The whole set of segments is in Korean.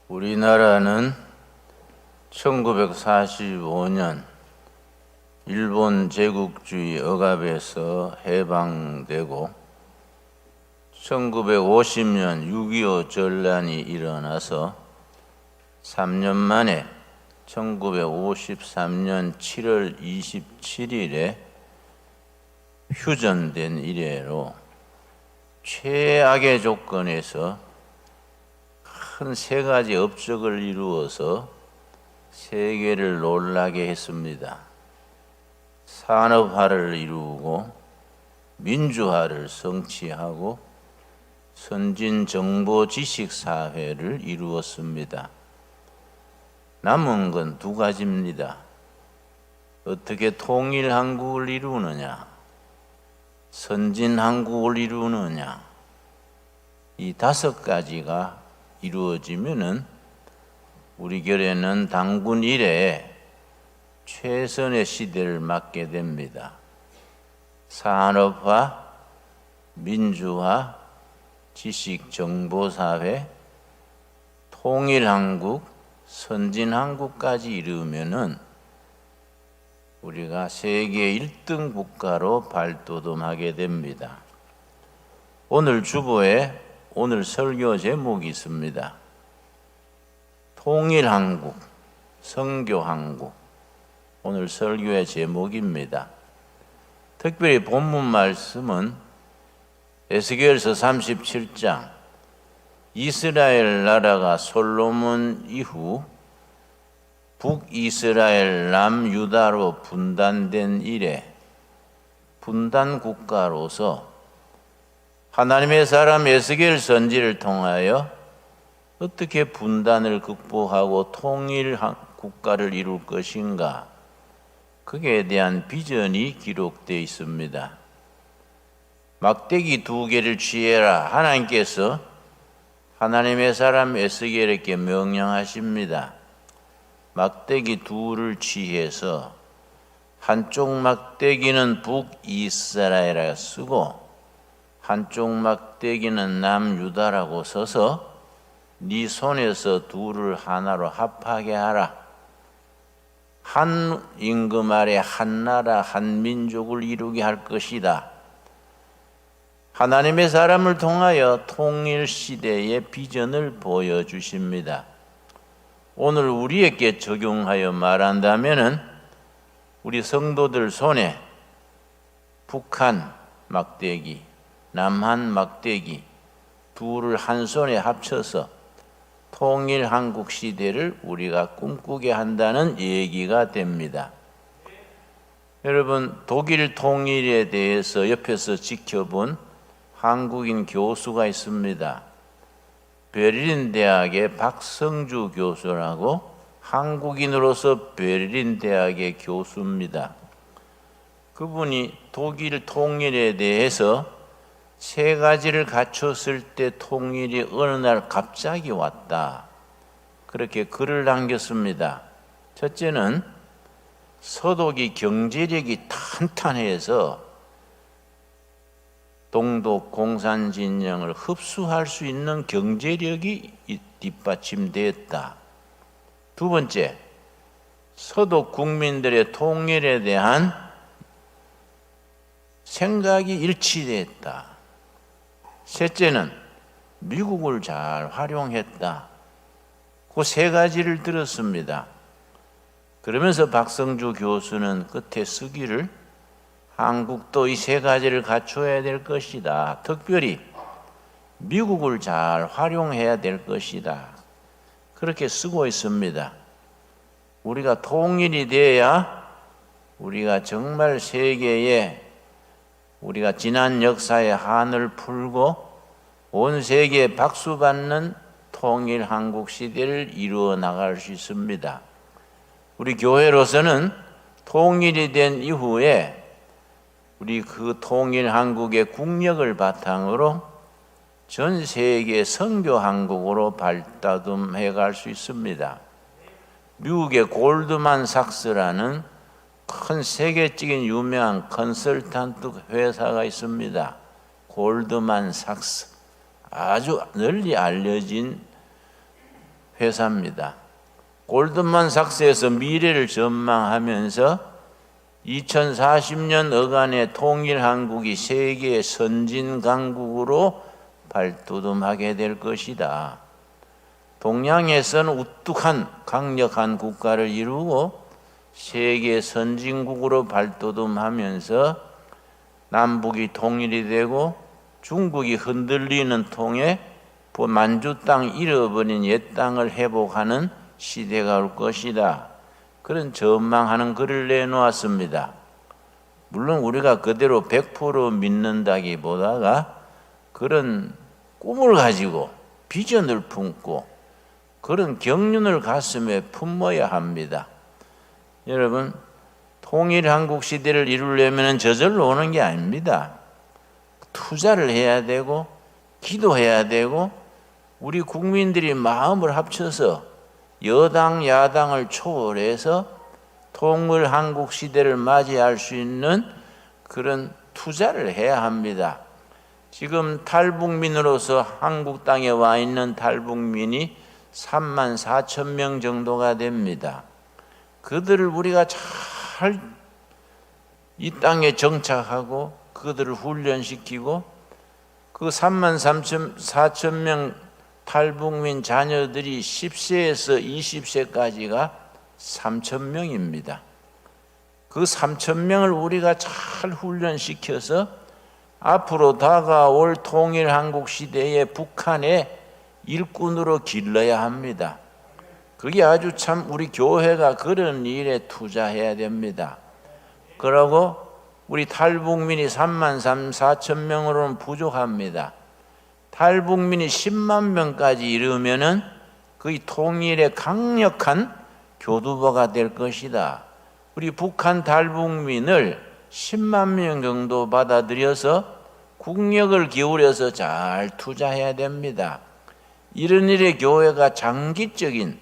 우리나라는 1945년 일본 제국주의 억압에서 해방되고 1950년 6.25 전란이 일어나서 3년 만에 1953년 7월 27일에 휴전된 이래로 최악의 조건에서 큰 세 가지 업적을 이루어서 세계를 놀라게 했습니다. 산업화를 이루고 민주화를 성취하고 선진 정보 지식 사회를 이루었습니다. 남은 건 두 가지입니다. 어떻게 통일 한국을 이루느냐, 선진 한국을 이루느냐. 이 다섯 가지가 이루어지면은 우리 결에는 당군 이래에 최선의 시대를 맞게 됩니다. 산업화, 민주화, 지식 정보 사회, 통일 한국, 선진 한국까지 이루면은 우리가 세계 1등 국가로 발돋움하게 됩니다. 오늘 주보에 오늘 설교 제목이 있습니다. 통일 한국, 선교 한국. 오늘 설교의 제목입니다. 특별히 본문 말씀은 에스겔서 37장, 이스라엘 나라가 솔로몬 이후 북이스라엘 남유다로 분단된 이래 분단 국가로서 하나님의 사람 에스겔 선지를 통하여 어떻게 분단을 극복하고 통일 국가를 이룰 것인가, 거기에 대한 비전이 기록되어 있습니다. 막대기 2개를 취해라. 하나님께서 하나님의 사람 에스겔에게 명령하십니다. 막대기 2를 취해서 한쪽 막대기는 북이스라엘에 쓰고 한쪽 막대기는 남유다라고 써서 네 손에서 2를 하나로 합하게 하라. 한 임금 아래 한 나라 한 민족을 이루게 할 것이다. 하나님의 사람을 통하여 통일 시대의 비전을 보여주십니다. 오늘 우리에게 적용하여 말한다면은 우리 성도들 손에 북한 막대기, 남한 막대기 2를 한 손에 합쳐서 통일 한국 시대를 우리가 꿈꾸게 한다는 얘기가 됩니다. 여러분, 독일 통일에 대해서 옆에서 지켜본 한국인 교수가 있습니다. 베를린 대학의 박성주 교수라고 한국인으로서 베를린 대학의 교수입니다. 그분이 독일 통일에 대해서 세 가지를 갖췄을 때 통일이 어느 날 갑자기 왔다. 그렇게 글을 남겼습니다. 첫째는 서독이 경제력이 탄탄해서 동독 공산 진영을 흡수할 수 있는 경제력이 뒷받침되었다. 두 번째, 서독 국민들의 통일에 대한 생각이 일치됐다. 셋째는 미국을 잘 활용했다. 그 세 가지를 들었습니다. 그러면서 박성주 교수는 끝에 쓰기를 한국도 이 세 가지를 갖춰야 될 것이다. 특별히 미국을 잘 활용해야 될 것이다. 그렇게 쓰고 있습니다. 우리가 통일이 돼야 우리가 정말 세계에 우리가 지난 역사의 한을 풀고 온 세계에 박수받는 통일 한국 시대를 이루어 나갈 수 있습니다. 우리 교회로서는 통일이 된 이후에 우리 그 통일 한국의 국력을 바탕으로 전 세계 선교 한국으로 발돋움해 갈 수 있습니다. 미국의 골드만 삭스라는 큰 세계적인 유명한 컨설턴트 회사가 있습니다. 골드만 삭스. 아주 널리 알려진 회사입니다. 골드만삭스에서 미래를 전망하면서 2040년 어간에 통일 한국이 세계의 선진 강국으로 발돋움하게 될 것이다. 동양에서는 우뚝한 강력한 국가를 이루고 세계 선진국으로 발돋움하면서 남북이 통일이 되고 중국이 흔들리는 통에 만주 땅 잃어버린 옛 땅을 회복하는 시대가 올 것이다. 그런 전망하는 글을 내놓았습니다. 물론 우리가 그대로 100% 믿는다기보다가 그런 꿈을 가지고 비전을 품고 그런 경륜을 가슴에 품어야 합니다. 여러분, 통일 한국 시대를 이루려면 저절로 오는 게 아닙니다. 투자를 해야 되고 기도해야 되고 우리 국민들이 마음을 합쳐서 여당 야당을 초월해서 통일 한국 시대를 맞이할 수 있는 그런 투자를 해야 합니다. 지금 탈북민으로서 한국 땅에 와 있는 탈북민이 3만 4천 명 정도가 됩니다. 그들을 우리가 잘 이 땅에 정착하고 그들을 훈련시키고 그 3만 4천 명 탈북민 자녀들이 10세에서 20세까지가 3천 명입니다. 그 3천 명을 우리가 잘 훈련시켜서 앞으로 다가올 통일 한국 시대의 북한의 일꾼으로 길러야 합니다. 그게 아주 참 우리 교회가 그런 일에 투자해야 됩니다. 그러고 우리 탈북민이 3만 4천 명으로는 부족합니다. 탈북민이 10만 명까지 이르면은 거의 통일의 강력한 교두보가 될 것이다. 우리 북한 탈북민을 10만 명 정도 받아들여서 국력을 기울여서 잘 투자해야 됩니다. 이런 일에 교회가 장기적인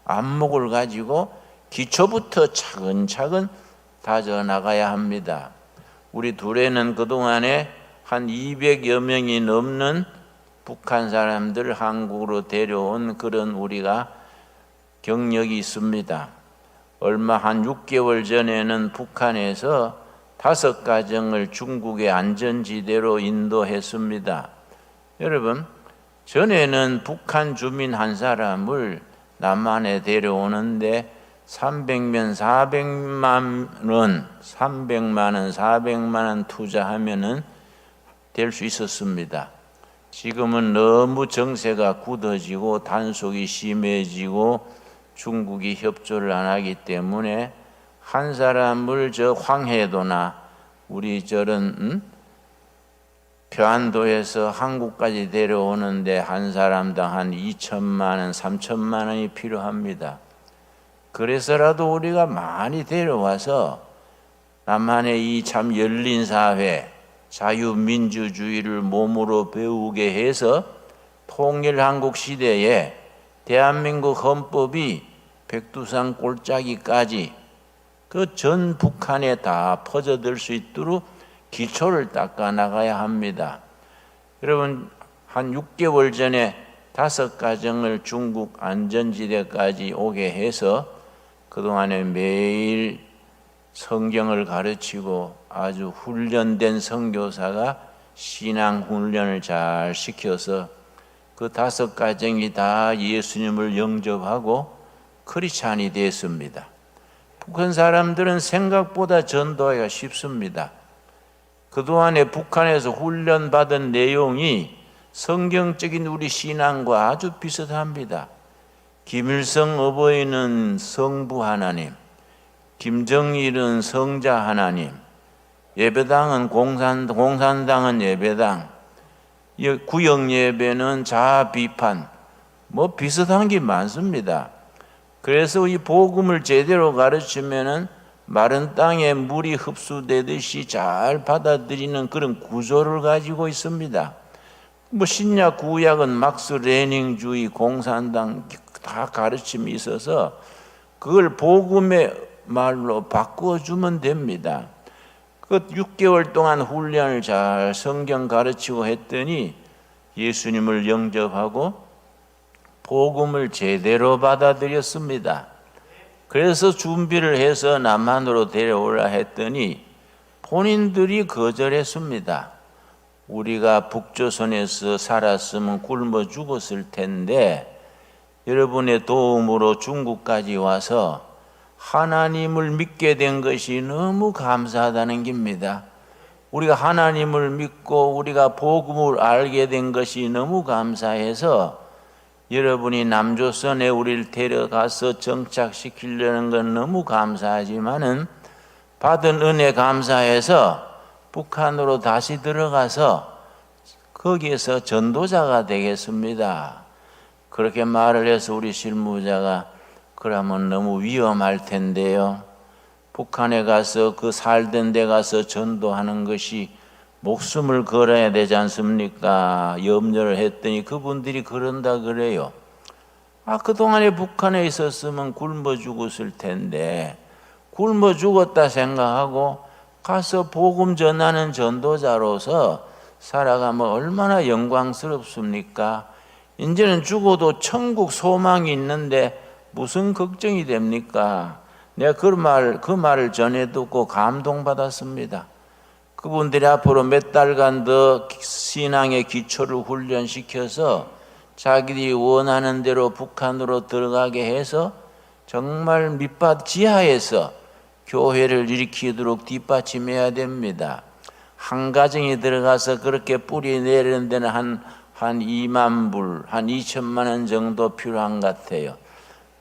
안목을 가지고 기초부터 차근차근 다져나가야 합니다. 우리 둘에는 그동안에 한 200여 명이 넘는 북한 사람들 한국으로 데려온 그런 우리가 경력이 있습니다. 얼마 한 6개월 전에는 북한에서 5가정을 중국의 안전지대로 인도했습니다. 여러분, 전에는 북한 주민 한 사람을 남한에 데려오는데 300만 400만 원 투자하면은 될 수 있었습니다. 지금은 너무 정세가 굳어지고 단속이 심해지고 중국이 협조를 안 하기 때문에 한 사람을 저 황해도나 우리 저런 표안도에서 한국까지 데려오는데 한 사람당 한 2천만 원, 3천만 원이 필요합니다. 그래서라도 우리가 많이 데려와서 남한의 이 참 열린 사회, 자유민주주의를 몸으로 배우게 해서 통일 한국 시대에 대한민국 헌법이 백두산 골짜기까지 그 전 북한에 다 퍼져들 수 있도록 기초를 닦아 나가야 합니다. 여러분, 한 6개월 전에 5가정을 중국 안전지대까지 오게 해서 그동안에 매일 성경을 가르치고 아주 훈련된 선교사가 신앙 훈련을 잘 시켜서 그 5가정이 다 예수님을 영접하고 크리스찬이 됐습니다. 북한 사람들은 생각보다 전도하기가 쉽습니다. 그동안에 북한에서 훈련받은 내용이 성경적인 우리 신앙과 아주 비슷합니다. 김일성 어버이는 성부 하나님, 김정일은 성자 하나님, 예배당은 공산당은 예배당, 구역 예배는 자아 비판, 뭐 비슷한 게 많습니다. 그래서 이 복음을 제대로 가르치면은 마른 땅에 물이 흡수되듯이 잘 받아들이는 그런 구조를 가지고 있습니다. 뭐 신약 구약은 막스 레닝주의, 공산당 다 가르침이 있어서 그걸 복음의 말로 바꿔주면 됩니다. 그 6개월 동안 훈련을 잘 성경 가르치고 했더니 예수님을 영접하고 복음을 제대로 받아들였습니다. 그래서 준비를 해서 남한으로 데려오라 했더니 본인들이 거절했습니다. 우리가 북조선에서 살았으면 굶어 죽었을 텐데 여러분의 도움으로 중국까지 와서 하나님을 믿게 된 것이 너무 감사하다는 겁니다. 우리가 하나님을 믿고 우리가 복음을 알게 된 것이 너무 감사해서 여러분이 남조선에 우리를 데려가서 정착시키려는 건 너무 감사하지만은 받은 은혜 감사해서 북한으로 다시 들어가서 거기에서 전도자가 되겠습니다. 그렇게 말을 해서 우리 실무자가 그러면 너무 위험할 텐데요. 북한에 가서 그 살던 데 가서 전도하는 것이 목숨을 걸어야 되지 않습니까? 염려를 했더니 그분들이 그런다 그래요. 그동안에 북한에 있었으면 굶어 죽었을 텐데 굶어 죽었다 생각하고 가서 복음 전하는 전도자로서 살아가면 얼마나 영광스럽습니까? 이제는 죽어도 천국 소망이 있는데 무슨 걱정이 됩니까? 내가 그 말을 전해 듣고 감동받았습니다. 그분들이 앞으로 몇 달간 더 신앙의 기초를 훈련시켜서 자기들이 원하는 대로 북한으로 들어가게 해서 정말 밑밭 지하에서 교회를 일으키도록 뒷받침해야 됩니다. 한 가정이 들어가서 그렇게 뿌리 내리는 데는 한 2만 불, 한 2천만 원 정도 필요한 것 같아요.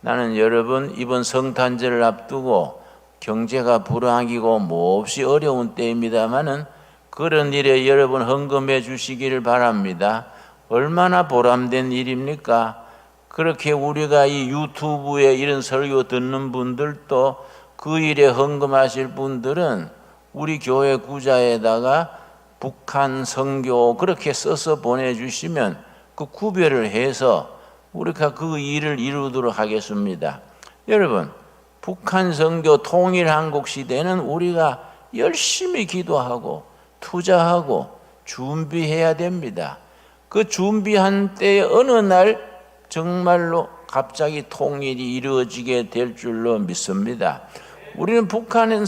나는 여러분 이번 성탄절을 앞두고 경제가 불황이고 몹시 어려운 때입니다마는 그런 일에 여러분 헌금해 주시기를 바랍니다. 얼마나 보람된 일입니까? 그렇게 우리가 이 유튜브에 이런 설교 듣는 분들도 그 일에 헌금하실 분들은 우리 교회 구자에다가 북한 선교 그렇게 써서 보내주시면 그 구별을 해서 우리가 그 일을 이루도록 하겠습니다. 여러분, 북한 선교 통일 한국 시대는 우리가 열심히 기도하고 투자하고 준비해야 됩니다. 그 준비한 때에 어느 날 정말로 갑자기 통일이 이루어지게 될 줄로 믿습니다. 우리는 북한의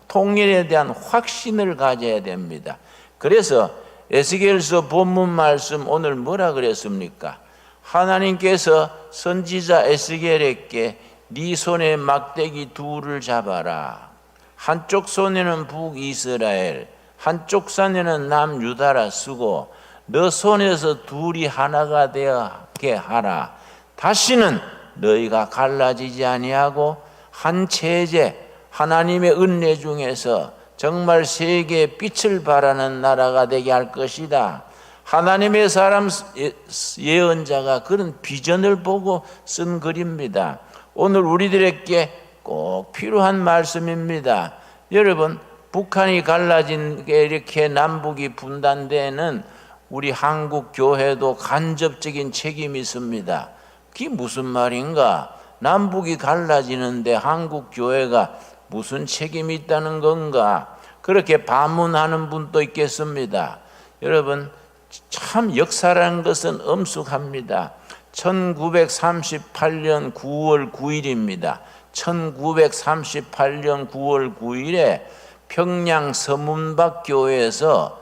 통일에 대한 확신을 가져야 됩니다. 그래서 에스겔서 본문 말씀 오늘 뭐라 그랬습니까? 하나님께서 선지자 에스겔에게 네 손에 막대기 둘을 잡아라. 한쪽 손에는 북이스라엘, 한쪽 손에는 남유다라 쓰고 너 손에서 둘이 하나가 되게 하라. 다시는 너희가 갈라지지 아니하고 한 체제 하나님의 은혜 중에서 정말 세계의 빛을 발하는 나라가 되게 할 것이다. 하나님의 사람 예언자가 그런 비전을 보고 쓴 글입니다. 오늘 우리들에게 꼭 필요한 말씀입니다. 여러분, 북한이 갈라진 게 이렇게 남북이 분단되는 우리 한국 교회도 간접적인 책임이 있습니다. 그게 무슨 말인가? 남북이 갈라지는데 한국 교회가 무슨 책임이 있다는 건가? 그렇게 반문하는 분도 있겠습니다. 여러분, 참 역사라는 것은 엄숙합니다. 1938년 9월 9일입니다. 1938년 9월 9일에 평양 서문박 교회에서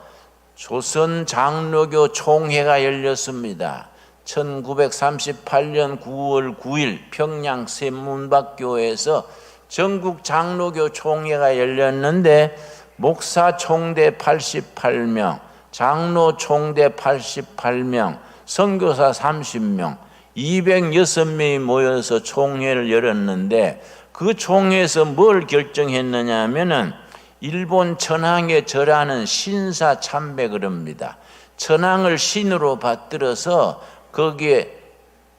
조선 장로교 총회가 열렸습니다. 1938년 9월 9일 평양 서문박 교회에서 전국 장로교 총회가 열렸는데 목사 총대 88명, 장로 총대 88명, 선교사 30명, 206명이 모여서 총회를 열었는데 그 총회에서 뭘 결정했느냐 하면은 일본 천황에 절하는 신사 참배 그럽니다. 천황을 신으로 받들어서 거기에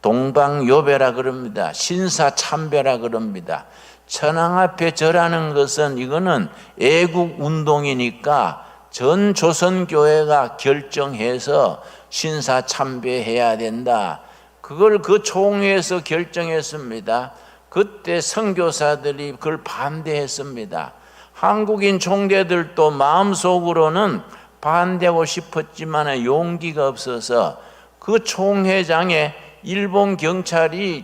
동방요배라 그럽니다. 신사 참배라 그럽니다. 천황 앞에 절하는 것은 이거는 애국 운동이니까 전 조선교회가 결정해서 신사 참배해야 된다. 그걸 그 총회에서 결정했습니다. 그때 선교사들이 그걸 반대했습니다. 한국인 총대들도 마음속으로는 반대하고 싶었지만 용기가 없어서 그 총회장에 일본 경찰이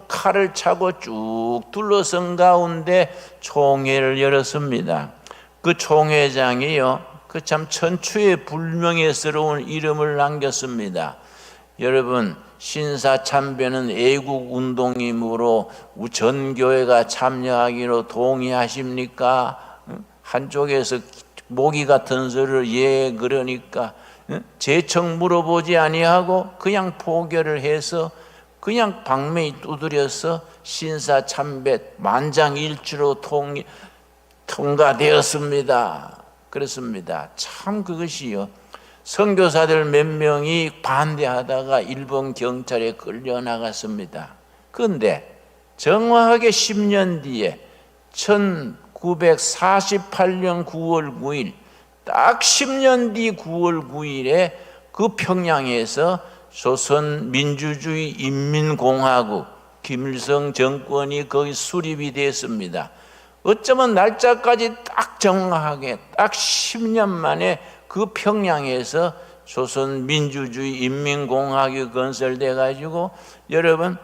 칼을 차고 쭉 둘러선 가운데 총회를 열었습니다. 그 총회장이요, 그 참 천추의 불명예스러운 이름을 남겼습니다. 여러분, 신사참배는 애국 운동이므로 전 교회가 참여하기로 동의하십니까? 한쪽에서 모기 같은 소리를 예 그러니까 재청 물어보지 아니하고 그냥 포결을 해서 그냥 방매이 두드려서 신사참배 만장일치로 통과되었습니다. 그렇습니다. 참 그것이요, 선교사들 몇 명이 반대하다가 일본 경찰에 끌려나갔습니다. 그런데 정확하게 10년 뒤에 1948년 9월 9일 딱 10년 뒤 9월 9일에 그 평양에서 조선민주주의 인민공화국 김일성 정권이 거기 수립이 됐습니다. 어쩌면 날짜까지 딱 정확하게 딱 10년 만에 그 평양에서 조선민주주의 인민공화국이 건설돼 가지고, 여러분,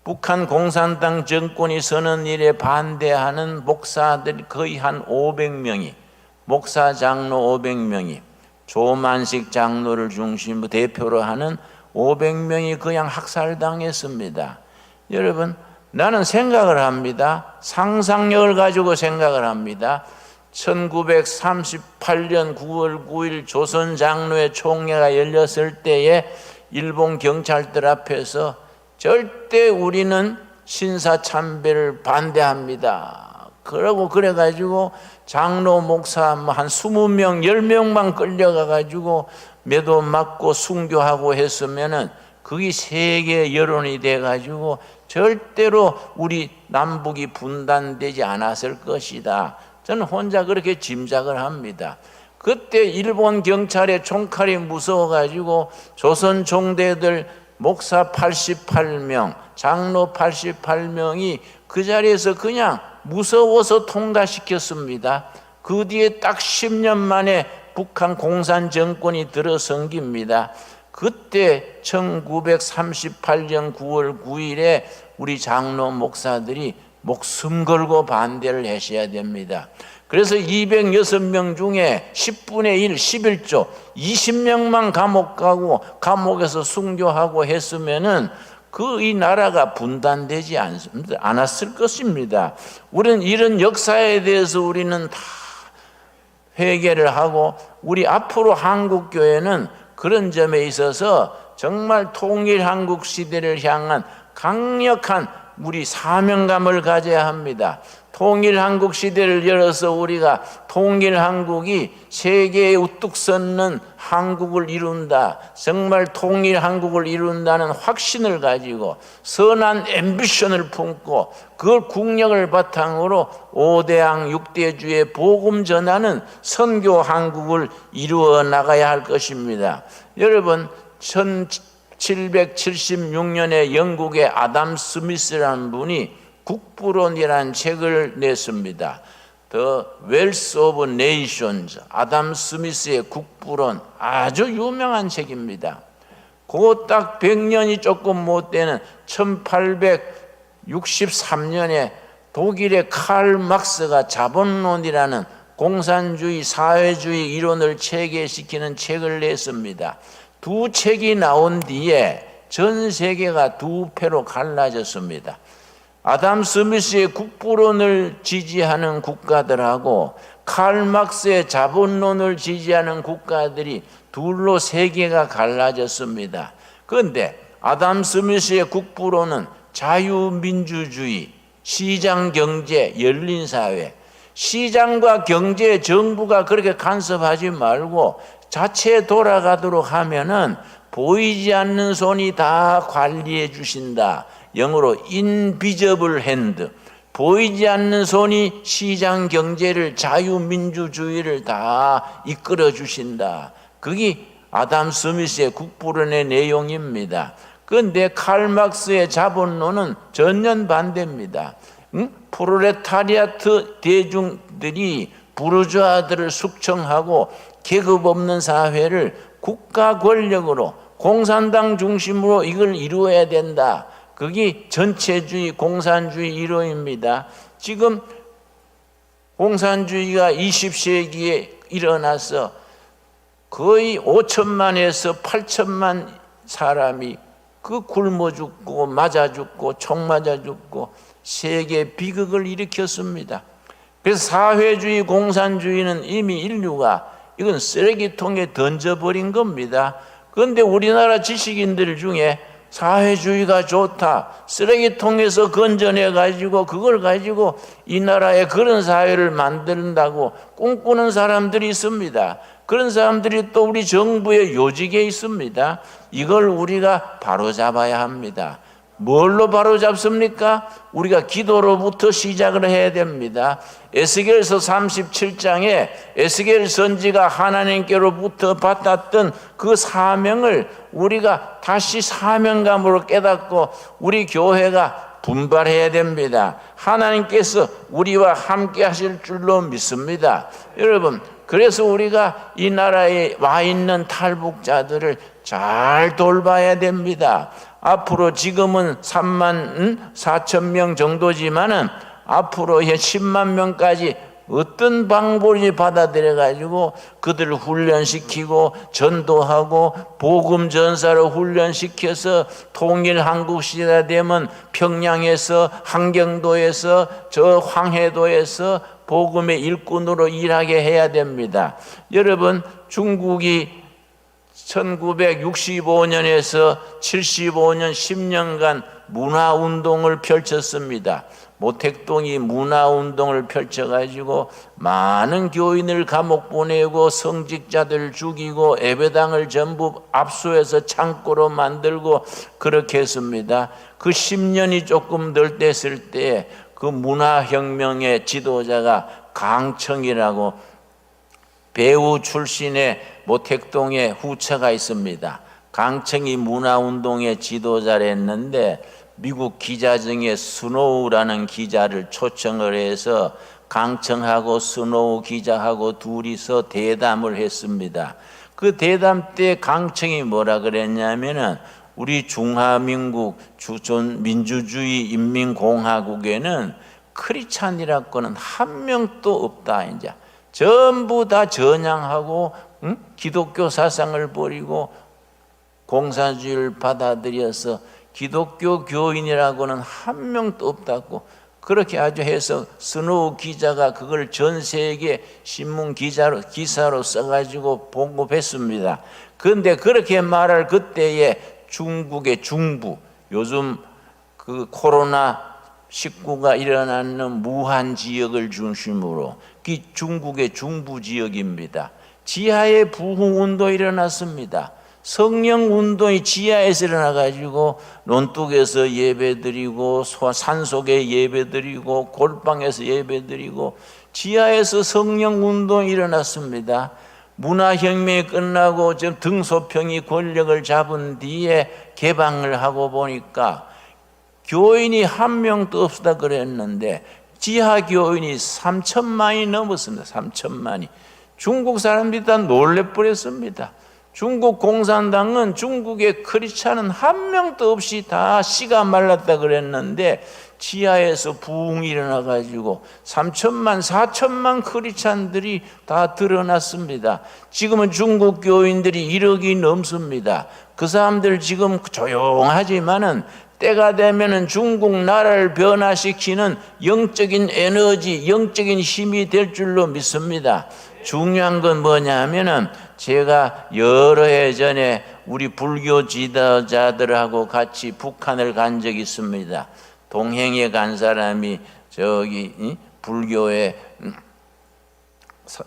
북한 공산당 정권이 서는 일에 반대하는 목사들이 거의 한 500명이, 목사 장로 500명이, 조만식 장로를 중심으로 대표로 하는 500명이 그냥 학살당했습니다. 여러분, 나는 생각을 합니다. 상상력을 가지고 생각을 합니다. 1938년 9월 9일 조선 장로회 총회가 열렸을 때에 일본 경찰들 앞에서 절대 우리는 신사참배를 반대합니다. 그래가지고 장로 목사 한 20명, 10명만 끌려가가지고 매도 맞고 순교하고 했으면은 그게 세계 여론이 돼가지고 절대로 우리 남북이 분단되지 않았을 것이다. 저는 혼자 그렇게 짐작을 합니다. 그때 일본 경찰의 총칼이 무서워가지고 조선 총대들 목사 88명, 장로 88명이 그 자리에서 그냥 무서워서 통과시켰습니다. 그 뒤에 딱 10년 만에 북한 공산 정권이 들어선깁니다. 그때 1938년 9월 9일에 우리 장로 목사들이 목숨 걸고 반대를 하셔야 됩니다. 그래서 206명 중에 10분의 1, 11조, 20명만 감옥 가고 감옥에서 순교하고 했으면은 이 나라가 분단되지 않았을 것입니다. 우리는 이런 역사에 대해서 우리는 다 회개를 하고, 우리 앞으로 한국교회는 그런 점에 있어서 정말 통일 한국 시대를 향한 강력한 우리 사명감을 가져야 합니다. 통일 한국 시대를 열어서 우리가 통일 한국이 세계에 우뚝 섰는 한국을 이룬다, 정말 통일 한국을 이룬다는 확신을 가지고 선한 앰비션을 품고 그걸 국력을 바탕으로 5대양 6대주의 복음 전하는 선교 한국을 이루어 나가야 할 것입니다. 여러분, 1776년에 영국의 아담 스미스라는 분이 국부론이라는 책을 냈습니다. The Wealth of Nations, 아담 스미스의 국부론, 아주 유명한 책입니다. 그거 딱 100년이 조금 못 되는 1863년에 독일의 칼 막스가 자본론이라는 공산주의 사회주의 이론을 체계시키는 책을 냈습니다. 두 책이 나온 뒤에 전 세계가 두 패로 갈라졌습니다. 아담 스미스의 국부론을 지지하는 국가들하고 칼 막스의 자본론을 지지하는 국가들이 둘로 세계가 갈라졌습니다. 그런데 아담 스미스의 국부론은 자유민주주의, 시장경제, 열린사회, 시장과 경제에 정부가 그렇게 간섭하지 말고 자체 돌아가도록 하면은 보이지 않는 손이 다 관리해 주신다. 영어로 invisible hand, 보이지 않는 손이 시장 경제를, 자유민주주의를 다 이끌어 주신다. 그게 아담 스미스의 국부론의 내용입니다. 그런데 칼 막스의 자본론은 전면 반대입니다. 프롤레타리아트 대중들이 부르주아들을 숙청하고 계급 없는 사회를 국가 권력으로 공산당 중심으로 이걸 이루어야 된다. 그게 전체주의, 공산주의 이론입니다. 지금 공산주의가 20세기에 일어나서 거의 5천만에서 8천만 사람이 그 굶어 죽고 맞아 죽고 총 맞아 죽고 세계 비극을 일으켰습니다. 그래서 사회주의, 공산주의는 이미 인류가 이건 쓰레기통에 던져버린 겁니다. 그런데 우리나라 지식인들 중에 사회주의가 좋다, 쓰레기통에서 건져내가지고 그걸 가지고 이 나라에 그런 사회를 만든다고 꿈꾸는 사람들이 있습니다. 그런 사람들이 또 우리 정부의 요직에 있습니다. 이걸 우리가 바로잡아야 합니다. 뭘로 바로잡습니까? 우리가 기도로부터 시작을 해야 됩니다. 에스겔서 37장에 에스겔 선지가 하나님께로부터 받았던 그 사명을 우리가 다시 사명감으로 깨닫고 우리 교회가 분발해야 됩니다. 하나님께서 우리와 함께 하실 줄로 믿습니다. 여러분, 그래서 우리가 이 나라에 와 있는 탈북자들을 잘 돌봐야 됩니다. 앞으로 지금은 3만 4천 명 정도지만은 앞으로 10만 명까지 어떤 방법이 받아들여가지고 그들을 훈련시키고 전도하고 복음 전사로 훈련시켜서 통일 한국 시대가 되면 평양에서 한경도에서 저 황해도에서 복음의 일꾼으로 일하게 해야 됩니다. 여러분, 중국이 1965년에서 75년 10년간 문화운동을 펼쳤습니다. 모택동이 문화운동을 펼쳐가지고 많은 교인을 감옥 보내고 성직자들 죽이고 예배당을 전부 압수해서 창고로 만들고 그렇게 했습니다. 그 10년이 조금 덜 됐을 때 그 문화혁명의 지도자가 강청이라고 배우 출신의 모택동에 후처가 있습니다. 강청이 문화운동의 지도자를 했는데 미국 기자 중에 스노우라는 기자를 초청을 해서 강청하고 스노우 기자하고 둘이서 대담을 했습니다. 그 대담 때 강청이 뭐라 그랬냐면은 우리 중화민국 민주주의 인민공화국에는 크리스찬이라고는 한 명도 없다. 이제 전부 다 전향하고 기독교 사상을 버리고 공산주의를 받아들여서 기독교 교인이라고는 한 명도 없다고 그렇게 아주 해서 스노우 기자가 그걸 전 세계 신문 기사로 써가지고 봉급했습니다. 그런데 그렇게 말할 그때에 중국의 중부, 요즘 그 코로나 19가 일어나는 무한 지역을 중심으로 그 중국의 중부 지역입니다. 지하에 부흥운동이 일어났습니다. 성령운동이 지하에서 일어나가지고 논둑에서 예배드리고 산속에 예배드리고 골방에서 예배드리고 지하에서 성령운동이 일어났습니다. 문화혁명이 끝나고 지금 등소평이 권력을 잡은 뒤에 개방을 하고 보니까 교인이 한 명도 없다 그랬는데 지하 교인이 3천만이 넘었습니다. 3천만이. 중국 사람들이 다 놀래버렸습니다. 중국 공산당은 중국의 크리스찬은 한 명도 없이 다 씨가 말랐다 그랬는데 지하에서 부흥이 일어나가지고 3천만 4천만 크리스찬들이 다 드러났습니다. 지금은 중국 교인들이 1억이 넘습니다. 그 사람들 지금 조용하지만은 때가 되면은 중국 나라를 변화시키는 영적인 에너지, 영적인 힘이 될 줄로 믿습니다. 중요한 건 뭐냐면은 제가 여러 해 전에 우리 불교 지도자들하고 같이 북한을 간 적이 있습니다. 동행에 간 사람이 저기 불교의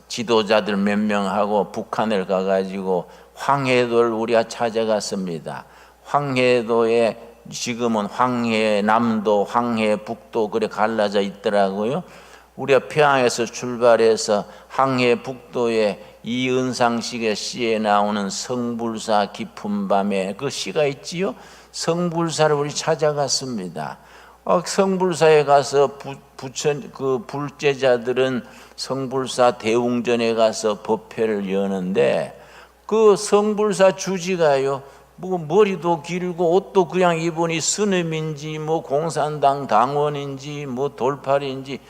지도자들 몇 명하고 북한을 가가지고 황해도를 우리가 찾아갔습니다. 황해도에 지금은 황해남도, 황해북도 그래 갈라져 있더라고요. 우리가 평양에서 출발해서 황해북도에 이은상식의 시에 나오는 성불사 깊은 밤에 그 시가 있지요. 성불사를 우리 찾아갔습니다. 성불사에 가서 그 불제자들은 성불사 대웅전에 가서 법회를 여는데 그 성불사 주지가요 뭐 머리도 길고 옷도 그냥 입으니 스님인지 뭐 공산당 당원인지 뭐 돌팔인지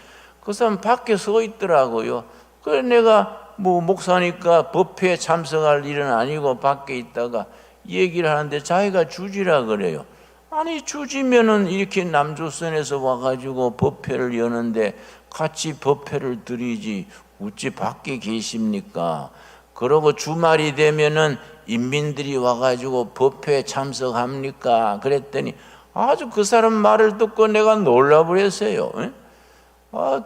그 사람 밖에 서 있더라고요. 그래 내가 뭐 목사니까 법회에 참석할 일은 아니고 밖에 있다가 얘기를 하는데 자기가 주지라 그래요. 아니 주지면은 이렇게 남조선에서 와가지고 법회를 여는데 같이 법회를 드리지 어찌 밖에 계십니까? 그러고 주말이 되면은 인민들이 와가지고 법회에 참석합니까? 그랬더니 아주 그 사람 말을 듣고 내가 놀라버렸어요.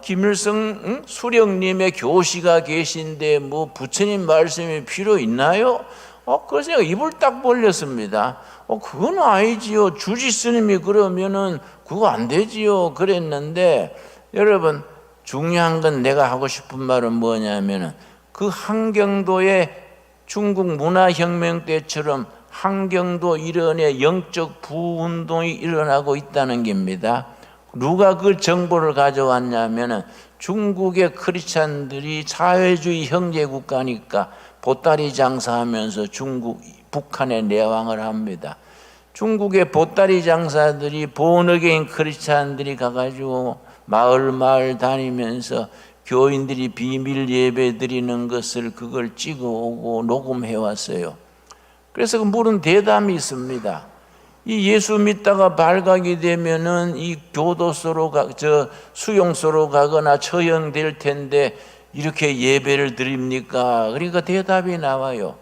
김일성 수령님의 교시가 계신데 뭐 부처님 말씀이 필요 있나요? 그래서 제가 입을 딱 벌렸습니다. 그건 아니지요. 주지 스님이 그러면은 그거 안 되지요. 그랬는데 여러분 중요한 건 내가 하고 싶은 말은 뭐냐면은 그 한경도의 중국 문화혁명 때처럼 한경도 일원의 영적 부운동이 일어나고 있다는 겁니다. 누가 그 정보를 가져왔냐면은 중국의 크리스찬들이 사회주의 형제국가니까 보따리 장사하면서 북한에 내왕을 합니다. 중국의 보따리 장사들이 본어게인 크리스찬들이 가가지고 마을 다니면서 교인들이 비밀 예배 드리는 것을 그걸 찍어오고 녹음해 왔어요. 그래서 그 물은 대담이 있습니다. 이 예수 믿다가 발각이 되면은 이 교도소로 수용소로 가거나 처형될 텐데 이렇게 예배를 드립니까? 그러니까 대답이 나와요.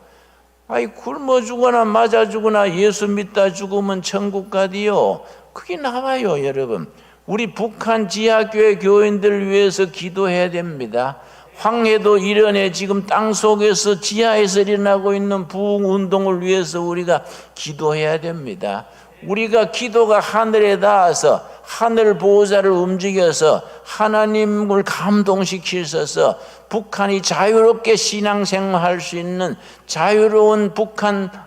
아이 굶어 죽거나 맞아 죽거나 예수 믿다 죽으면 천국 가디요. 그게 나와요, 여러분. 우리 북한 지하교회 교인들 위해서 기도해야 됩니다. 황해도 일원에 지금 땅속에서 지하에서 일어나고 있는 부흥운동을 위해서 우리가 기도해야 됩니다. 우리가 기도가 하늘에 닿아서 하늘 보호자를 움직여서 하나님을 감동시키셔서 북한이 자유롭게 신앙생활할 수 있는 자유로운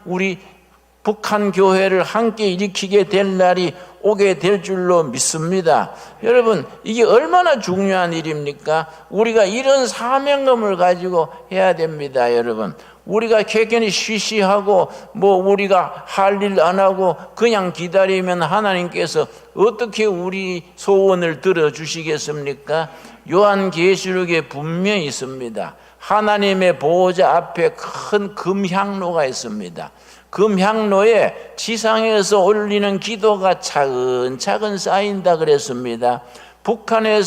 우리 북한 교회를 함께 일으키게 될 날이 오게 될 줄로 믿습니다. 여러분 이게 얼마나 중요한 일입니까? 우리가 이런 사명감을 가지고 해야 됩니다. 여러분 우리가 개견이 쉬쉬하고 뭐 우리가 할 일 안 하고 그냥 기다리면 하나님께서 어떻게 우리 소원을 들어주시겠습니까? 요한계시록에 분명히 있습니다. 하나님의 보호자 앞에 큰 금향로가 있습니다. 금향로에 지상에서 올리는 기도가 차근차근 쌓인다 그랬습니다. 북한의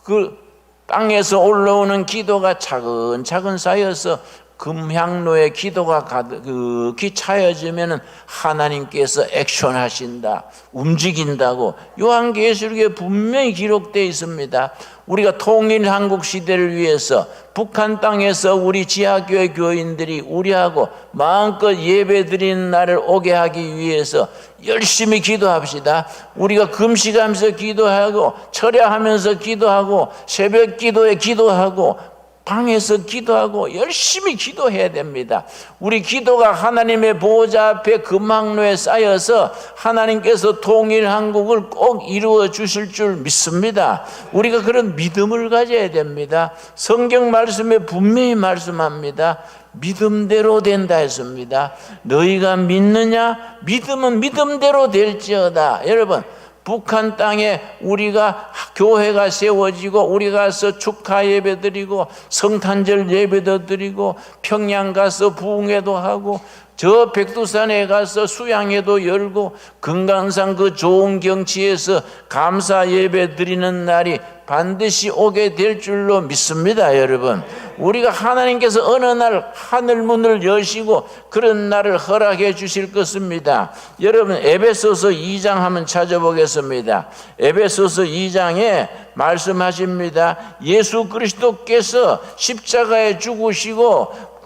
그 땅에서 올라오는 기도가 차근차근 쌓여서 금향로의 기도가 가득히 차여지면 하나님께서 액션하신다, 움직인다고 요한계시록에 분명히 기록되어 있습니다. 우리가 통일 한국 시대를 위해서 북한 땅에서 우리 지하교회 교인들이 우리하고 마음껏 예배드리는 날을 오게 하기 위해서 열심히 기도합시다. 우리가 금식하면서 기도하고 철야하면서 기도하고 새벽 기도에 기도하고 방에서 기도하고 열심히 기도해야 됩니다. 우리 기도가 하나님의 보호자 앞에 금항로에 쌓여서 하나님께서 통일 한국을 꼭 이루어 주실 줄 믿습니다. 우리가 그런 믿음을 가져야 됩니다. 성경 말씀에 분명히 말씀합니다. 믿음대로 된다 했습니다. 너희가 믿느냐? 믿음은 믿음대로 될지어다. 여러분 북한 땅에 우리가 교회가 세워지고 우리 가서 축하 예배 드리고 성탄절 예배도 드리고 평양 가서 부흥회도 하고 저 백두산에 가서 수양회도 열고 금강산 그 좋은 경치에서 감사 예배 드리는 날이 반드시 오게 될 줄로 믿습니다. 여러분 우리가 하나님께서 어느 날 하늘문을 여시고 그런 날을 허락해 주실 것입니다. 여러분 에베소서 2장 한번 찾아보겠습니다. 에베소서 2장에 말씀하십니다. 예수 그리스도께서 십자가에 죽으시고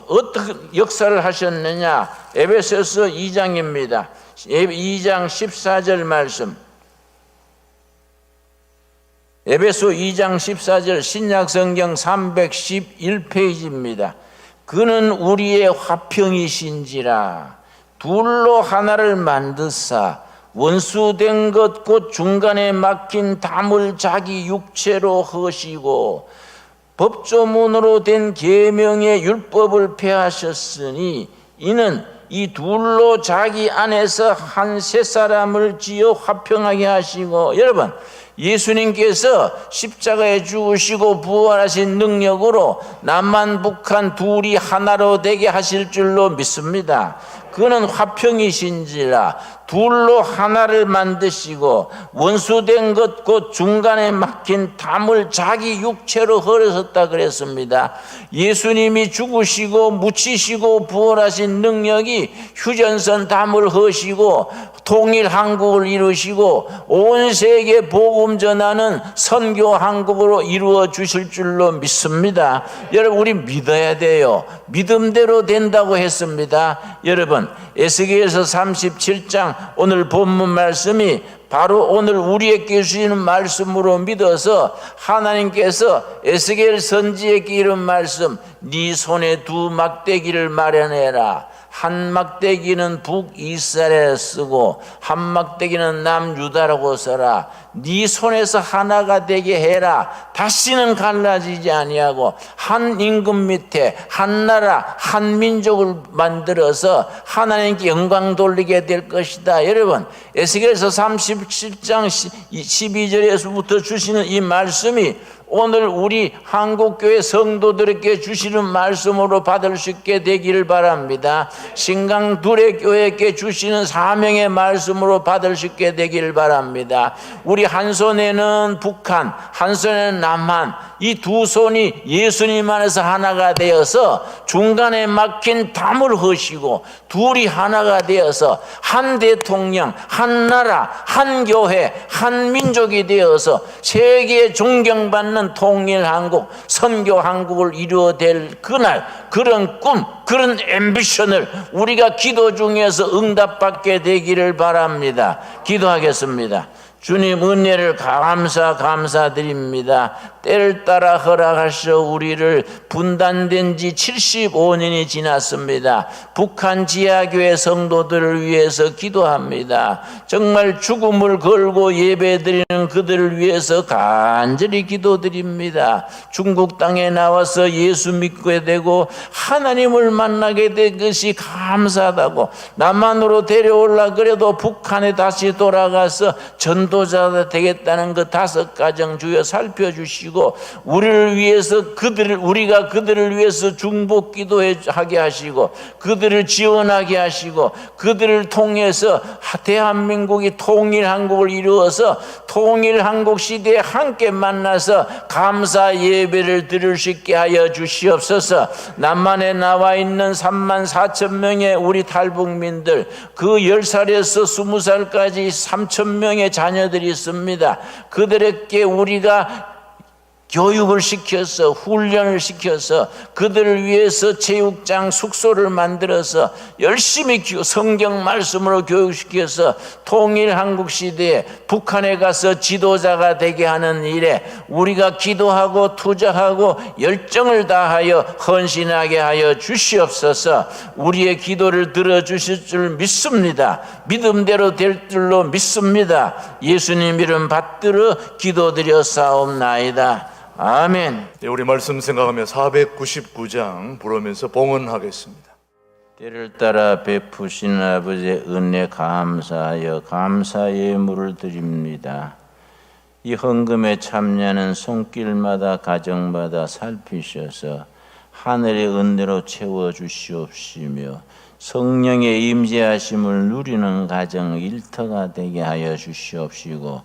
어떻게 역사를 하셨느냐? 에베소서 2장입니다. 2장 14절 말씀. 에베소 2장 14절 신약성경 311페이지입니다. 그는 우리의 화평이신지라 둘로 하나를 만드사 원수된 것 곧 중간에 막힌 담을 자기 육체로 허시고 법조문으로 된 계명의 율법을 폐하셨으니 이는 이 둘로 자기 안에서 한 세 사람을 지어 화평하게 하시고, 여러분 예수님께서 십자가에 죽으시고 부활하신 능력으로 남한 북한 둘이 하나로 되게 하실 줄로 믿습니다. 그는 화평이신지라 둘로 하나를 만드시고 원수된 것 곧 중간에 막힌 담을 자기 육체로 헐으셨다 그랬습니다. 예수님이 죽으시고 묻히시고 부활하신 능력이 휴전선 담을 허시고 통일 한국을 이루시고 온 세계 복음 전하는 선교 한국으로 이루어 주실 줄로 믿습니다. 여러분 우리 믿어야 돼요. 믿음대로 된다고 했습니다. 여러분 에스겔서 37장 오늘 본문 말씀이 바로 오늘 우리에게 주시는 말씀으로 믿어서 하나님께서 에스겔 선지에게 이런 말씀, 네 손에 두 막대기를 마련해라. 한 막대기는 북이스라엘에 쓰고 한 막대기는 남유다라고 써라. 네 손에서 하나가 되게 해라. 다시는 갈라지지 아니하고 한 임금 밑에 한 나라 한 민족을 만들어서 하나님께 영광 돌리게 될 것이다. 여러분 에스겔서 37장 12절에서부터 주시는 이 말씀이 오늘 우리 한국교회 성도들에게 주시는 말씀으로 받을 수 있게 되기를 바랍니다. 신강 두레교회에게 주시는 사명의 말씀으로 받을 수 있게 되기를 바랍니다. 우리 한 손에는 북한, 한 손에는 남한, 이 두 손이 예수님 안에서 하나가 되어서 중간에 막힌 담을 허시고 둘이 하나가 되어서 한 대통령, 한 나라, 한 교회, 한 민족이 되어서 세계에 존경받는 통일한국, 선교한국을 이루어낼 그날, 그런 꿈, 그런 앰비션을 우리가 기도 중에서 응답받게 되기를 바랍니다. 기도하겠습니다. 주님 은혜를 감사드립니다. 때를 따라 허락하셔 우리를 분단된 지 75년이 지났습니다. 북한 지하교회 성도들을 위해서 기도합니다. 정말 죽음을 걸고 예배드리는 그들을 위해서 간절히 기도드립니다. 중국 땅에 나와서 예수 믿게 되고 하나님을 만나게 된 것이 감사하다고 남한으로 데려올라 그래도 북한에 다시 돌아가서 전도자가 되겠다는 그 5가정 주여 살펴주시고 우리를 위해서 우리가 그들을 위해서 중보 기도하게 하시고 그들을 지원하게 하시고 그들을 통해서 대한민국이 통일한국을 이루어서 통일한국 시대에 함께 만나서 감사 예배를 드릴 수 있게 하여 주시옵소서. 남한에 나와 있는 34,000명의 우리 탈북민들 그 10살에서 20살까지 3,000명의 자녀들이 있습니다. 그들에게 우리가 교육을 시켜서 훈련을 시켜서 그들을 위해서 체육장 숙소를 만들어서 열심히 성경 말씀으로 교육시켜서 통일한국 시대에 북한에 가서 지도자가 되게 하는 일에 우리가 기도하고 투자하고 열정을 다하여 헌신하게 하여 주시옵소서. 우리의 기도를 들어주실 줄 믿습니다. 믿음대로 될 줄로 믿습니다. 예수님 이름 받들어 기도드려 싸움나이다. 아멘. 네, 우리 말씀 생각하며 499장 부르면서 봉헌하겠습니다. 때를 따라 베푸신 아버지의 은혜 감사하여 감사 예물을 드립니다. 이 헌금에 참여하는 손길마다 가정마다 살피셔서 하늘의 은혜로 채워주시옵시며 성령의 임재하심을 누리는 가정 일터가 되게 하여 주시옵시고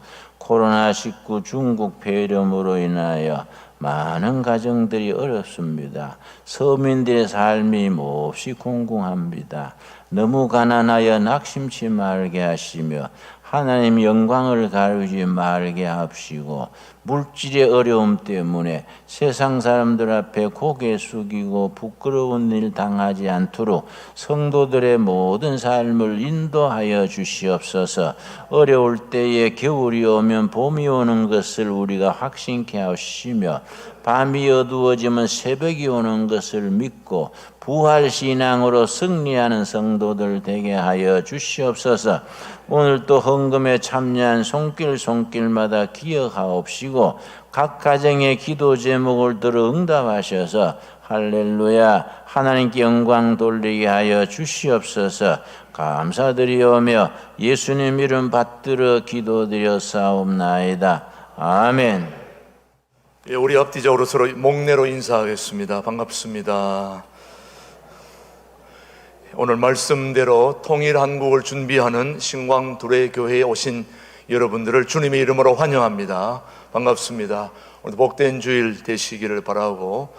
코로나19 중국 폐렴으로 인하여 많은 가정들이 어렵습니다. 서민들의 삶이 몹시 공공합니다. 너무 가난하여 낙심치 말게 하시며 하나님 영광을 가르지 말게 하시고 물질의 어려움 때문에 세상 사람들 앞에 고개 숙이고 부끄러운 일 당하지 않도록 성도들의 모든 삶을 인도하여 주시옵소서. 어려울 때에 겨울이 오면 봄이 오는 것을 우리가 확신케 하시며 밤이 어두워지면 새벽이 오는 것을 믿고 부활신앙으로 승리하는 성도들 되게 하여 주시옵소서. 오늘 또 헌금에 참여한 손길마다 기억하옵시고 각 가정의 기도 제목을 들어 응답하셔서 할렐루야. 하나님께 영광 돌리게 하여 주시옵소서. 감사드리오며 예수님 이름 받들어 기도드렸사옵나이다. 아멘. 예, 우리 앞뒤적으로 서로 목례로 인사하겠습니다. 반갑습니다. 오늘 말씀대로 통일한국을 준비하는 신광두레교회에 오신 여러분들을 주님의 이름으로 환영합니다. 반갑습니다. 오늘 복된 주일 되시기를 바라고,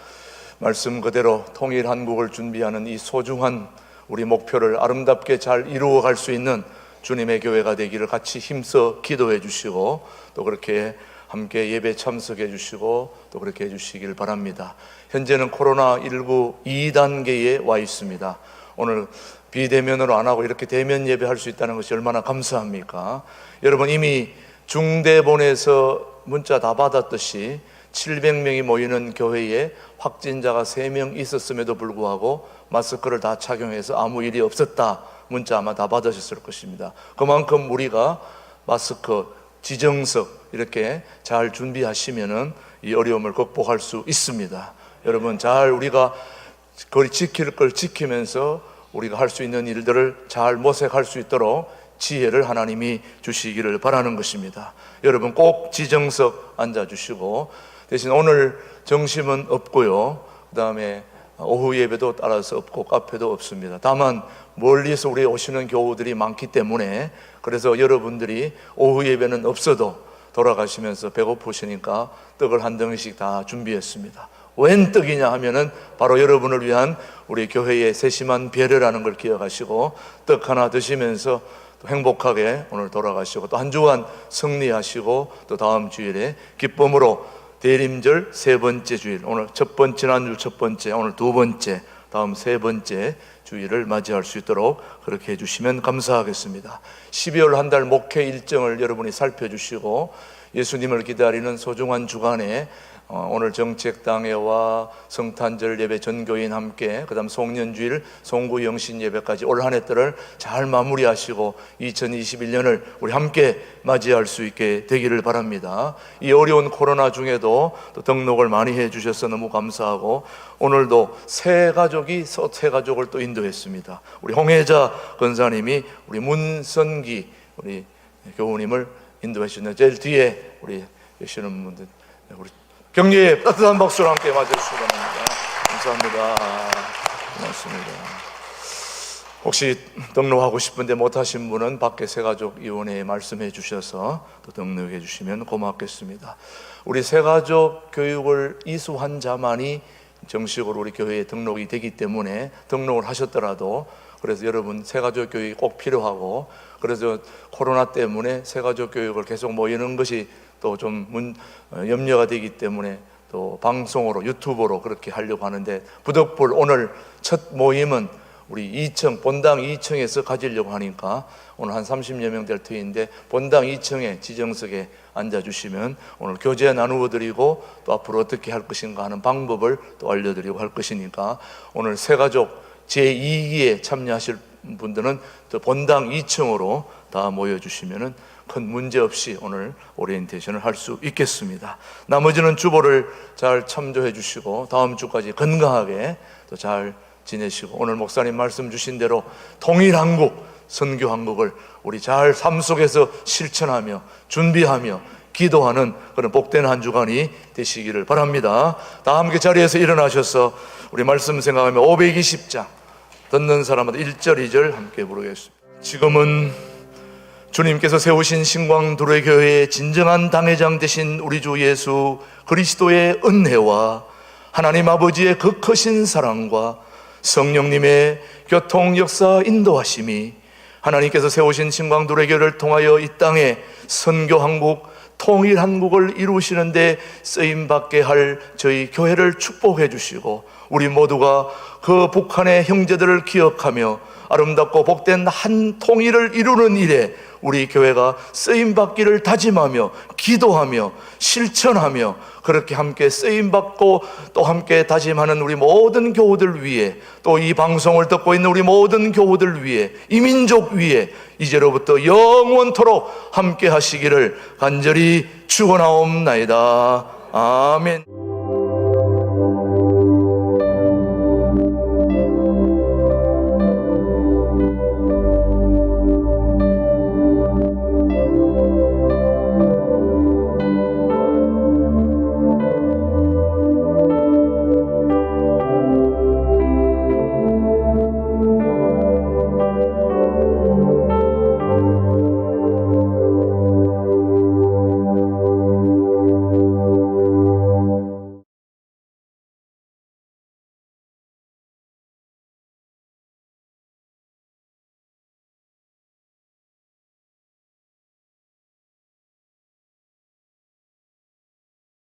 말씀 그대로 통일한국을 준비하는 이 소중한 우리 목표를 아름답게 잘 이루어갈 수 있는 주님의 교회가 되기를 같이 힘써 기도해 주시고, 또 그렇게 함께 예배 참석해 주시고 또 그렇게 해 주시길 바랍니다. 현재는 코로나19 2단계에 와 있습니다. 오늘 비대면으로 안 하고 이렇게 대면 예배할 수 있다는 것이 얼마나 감사합니까? 여러분, 이미 중대본에서 문자 다 받았듯이 700명이 모이는 교회에 확진자가 3명 있었음에도 불구하고 마스크를 다 착용해서 아무 일이 없었다, 문자 아마 다 받으셨을 것입니다. 그만큼 우리가 마스크, 지정석 이렇게 잘 준비하시면은 이 어려움을 극복할 수 있습니다. 여러분, 잘 우리가 거리 지킬 걸 지키면서 우리가 할 수 있는 일들을 잘 모색할 수 있도록 지혜를 하나님이 주시기를 바라는 것입니다. 여러분, 꼭 지정석 앉아주시고, 대신 오늘 점심은 없고요, 그 다음에 오후 예배도 따라서 없고 카페도 없습니다. 다만 멀리서 우리 오시는 교우들이 많기 때문에, 그래서 여러분들이 오후 예배는 없어도 돌아가시면서 배고프시니까 떡을 한 덩이씩 다 준비했습니다. 웬 떡이냐 하면은 바로 여러분을 위한 우리 교회의 세심한 배려라는 걸 기억하시고 떡 하나 드시면서 또 행복하게 오늘 돌아가시고 또 한 주간 승리하시고 또 다음 주일에 기쁨으로 대림절 3번째 주일, 오늘 첫 번째, 지난주 첫 번째, 오늘 2번째, 다음 3번째 주일을 맞이할 수 있도록 그렇게 해주시면 감사하겠습니다. 12월 한 달 목회 일정을 여러분이 살펴주시고 예수님을 기다리는 소중한 주간에 오늘 정책당회와 성탄절 예배 전교인 함께, 그 다음 송년주일 송구 영신 예배까지 올 한 해들을 잘 마무리하시고 2021년을 우리 함께 맞이할 수 있게 되기를 바랍니다. 이 어려운 코로나 중에도 또 등록을 많이 해주셔서 너무 감사하고, 오늘도 새 가족을 또 인도했습니다. 우리 홍혜자 권사님이 우리 문선기 우리 교우님을 인도해 주셨는데, 제일 뒤에 우리 계시는 분들, 우리 격려의 따뜻한 박수로 함께 맞아주시기 바랍니다. 감사합니다. 고맙습니다. 혹시 등록하고 싶은데 못하신 분은 밖에 새가족위원회에 말씀해 주셔서 또 등록해 주시면 고맙겠습니다. 우리 새가족 교육을 이수한 자만이 정식으로 우리 교회에 등록이 되기 때문에 등록을 하셨더라도, 그래서 여러분 새가족 교육이 꼭 필요하고, 그래서 코로나 때문에 새가족 교육을 계속 모이는 것이 또 좀 염려가 되기 때문에 또 방송으로 유튜브로 그렇게 하려고 하는데, 부덕불 오늘 첫 모임은 우리 2층 본당 2층에서 가지려고 하니까 오늘 한 30여 명 될 터인데 본당 2층에 지정석에 앉아주시면 오늘 교제 나누어 드리고 또 앞으로 어떻게 할 것인가 하는 방법을 또 알려드리고 할 것이니까, 오늘 새가족 제2기에 참여하실 분들은 또 본당 2층으로 다 모여주시면은 큰 문제 없이 오늘 오리엔테이션을 할 수 있겠습니다. 나머지는 주보를 잘 참조해 주시고 다음 주까지 건강하게 또 잘 지내시고, 오늘 목사님 말씀 주신 대로 통일한국, 선교한국을 우리 잘 삶 속에서 실천하며 준비하며 기도하는 그런 복된 한 주간이 되시기를 바랍니다. 다 함께 자리에서 일어나셔서 우리 말씀 생각하며 520장 듣는 사람마다 1절 2절 함께 부르겠습니다. 지금은 주님께서 세우신 신광두레교회의 진정한 당회장 되신 우리 주 예수 그리스도의 은혜와 하나님 아버지의 그 크신 사랑과 성령님의 교통 역사 인도하심이, 하나님께서 세우신 신광두레교회를 통하여 이 땅에 선교한국, 통일한국을 이루시는데 쓰임받게 할 저희 교회를 축복해 주시고, 우리 모두가 그 북한의 형제들을 기억하며 아름답고 복된 한 통일을 이루는 일에 우리 교회가 쓰임받기를 다짐하며 기도하며 실천하며 그렇게 함께 쓰임받고 또 함께 다짐하는 우리 모든 교우들 위해, 또 이 방송을 듣고 있는 우리 모든 교우들 위해, 이 민족 위해 이제로부터 영원토록 함께 하시기를 간절히 축원하옵나이다. 아멘.